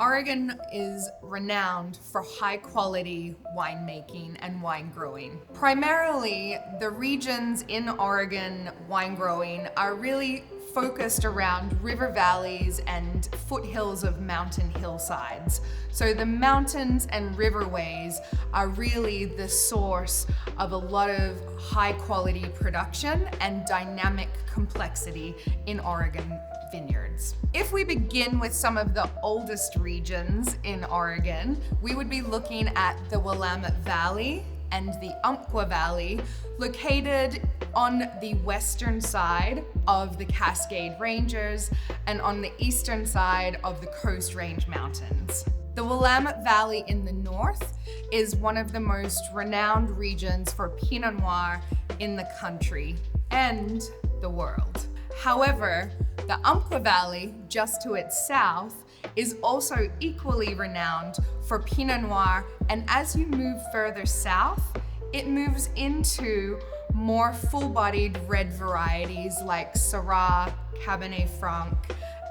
Oregon is renowned for high quality winemaking and wine growing. Primarily, the regions in Oregon wine growing are really focused around river valleys and foothills of mountain hillsides. So the mountains and riverways are really the source of a lot of high quality production and dynamic complexity in Oregon vineyards. If we begin with some of the oldest regions in Oregon, we would be looking at the Willamette Valley and the Umpqua Valley, located on the western side of the Cascade Ranges and on the eastern side of the Coast Range Mountains. The Willamette Valley in the north is one of the most renowned regions for Pinot Noir in the country and the world. However, the Umpqua Valley, just to its south, is also equally renowned for Pinot Noir, and as you move further south, it moves into more full-bodied red varieties like Syrah, Cabernet Franc,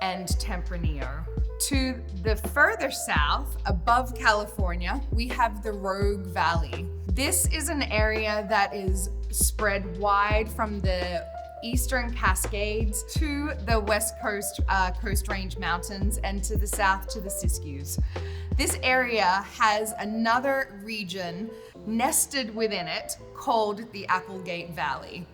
and Tempranillo. To the further south, above California, we have the Rogue Valley. This is an area that is spread wide from the Eastern Cascades to the West Coast Coast Range Mountains and to the south to the Siskiyous. This area has another region nested within it called the Applegate Valley.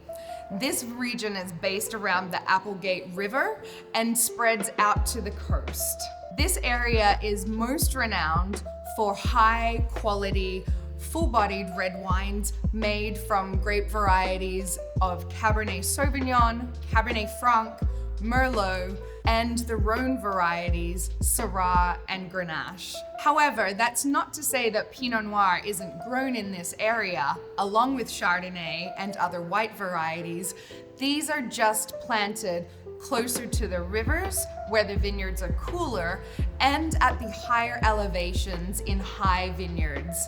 This region is based around the Applegate River and spreads out to the coast. This area is most renowned for high quality full-bodied red wines made from grape varieties of Cabernet Sauvignon, Cabernet Franc, Merlot, and the Rhone varieties, Syrah and Grenache. However, that's not to say that Pinot Noir isn't grown in this area, along with Chardonnay and other white varieties. These are just planted closer to the rivers where the vineyards are cooler and at the higher elevations in high vineyards.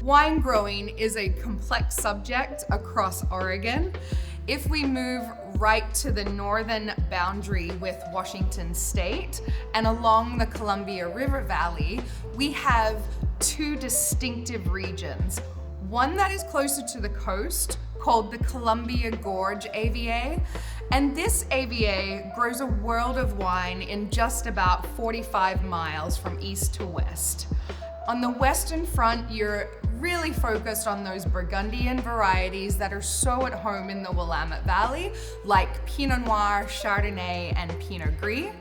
Wine growing is a complex subject across Oregon. If we move right to the northern boundary with Washington State and along the Columbia River Valley, we have two distinctive regions. One that is closer to the coast, called the Columbia Gorge AVA, and this AVA grows a world of wine in just about 45 miles from east to west. On the western front, you're really focused on those Burgundian varieties that are so at home in the Willamette Valley, like Pinot Noir, Chardonnay, and Pinot Gris.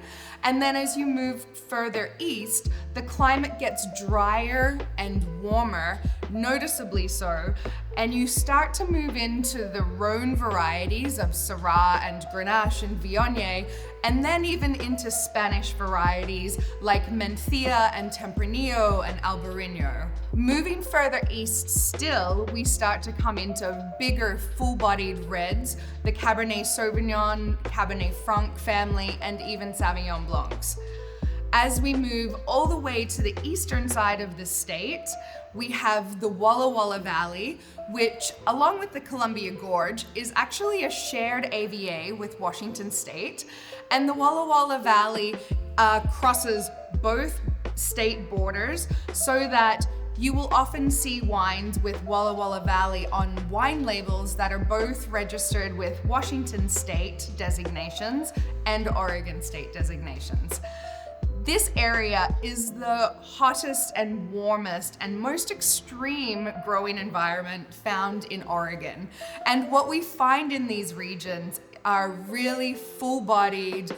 And then as you move further east, the climate gets drier and warmer, noticeably so, and you start to move into the Rhone varieties of Syrah and Grenache and Viognier, and then even into Spanish varieties like Mencia and Tempranillo and Albarino. Moving further east still, we start to come into bigger full-bodied reds, the Cabernet Sauvignon, Cabernet Franc family, and even Sauvignon Blancs. As we move all the way to the eastern side of the state, we have the Walla Walla Valley, which, along with the Columbia Gorge, is actually a shared AVA with Washington State. And the Walla Walla Valley crosses both state borders so that you will often see wines with Walla Walla Valley on wine labels that are both registered with Washington State designations and Oregon State designations. This area is the hottest and warmest and most extreme growing environment found in Oregon. And what we find in these regions are really full-bodied,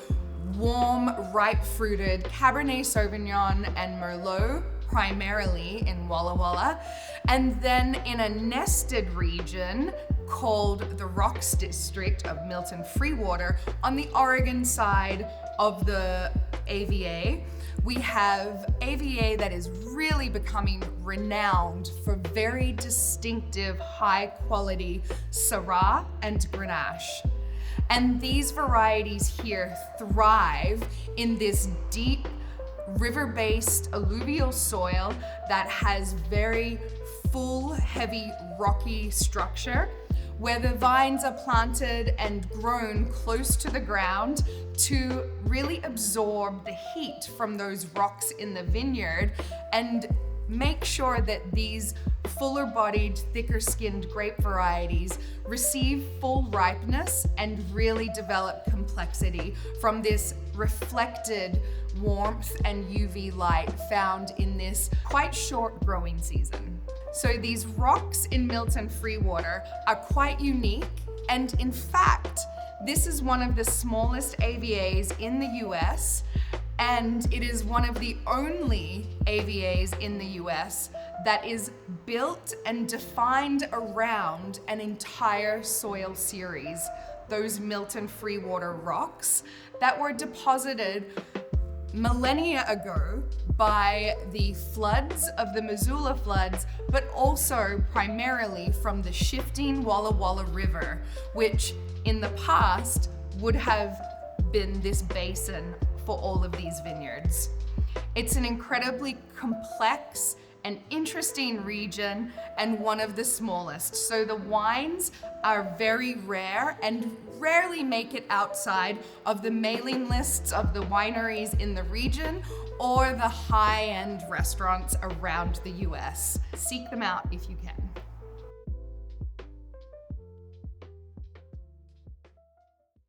warm, ripe-fruited Cabernet Sauvignon and Merlot, primarily in Walla Walla, and then in a nested region called the Rocks District of Milton Freewater on the Oregon side of the AVA. We have AVA that is really becoming renowned for very distinctive, high quality Syrah and Grenache. And these varieties here thrive in this deep river-based alluvial soil that has very full, heavy, rocky structure where the vines are planted and grown close to the ground to really absorb the heat from those rocks in the vineyard and make sure that these fuller bodied, thicker skinned grape varieties receive full ripeness and really develop complexity from this reflected warmth and UV light found in this quite short growing season. So these rocks in Milton Freewater are quite unique, and in fact, this is one of the smallest AVAs in the US, and it is one of the only AVAs in the US that is built and defined around an entire soil series, those Milton Freewater rocks that were deposited millennia ago by the floods of the Missoula floods, but also primarily from the shifting Walla Walla River, which in the past would have been this basin for all of these vineyards. It's an incredibly complex and interesting region and one of the smallest. So the wines are very rare and rarely make it outside of the mailing lists of the wineries in the region or the high-end restaurants around the US. Seek them out if you can.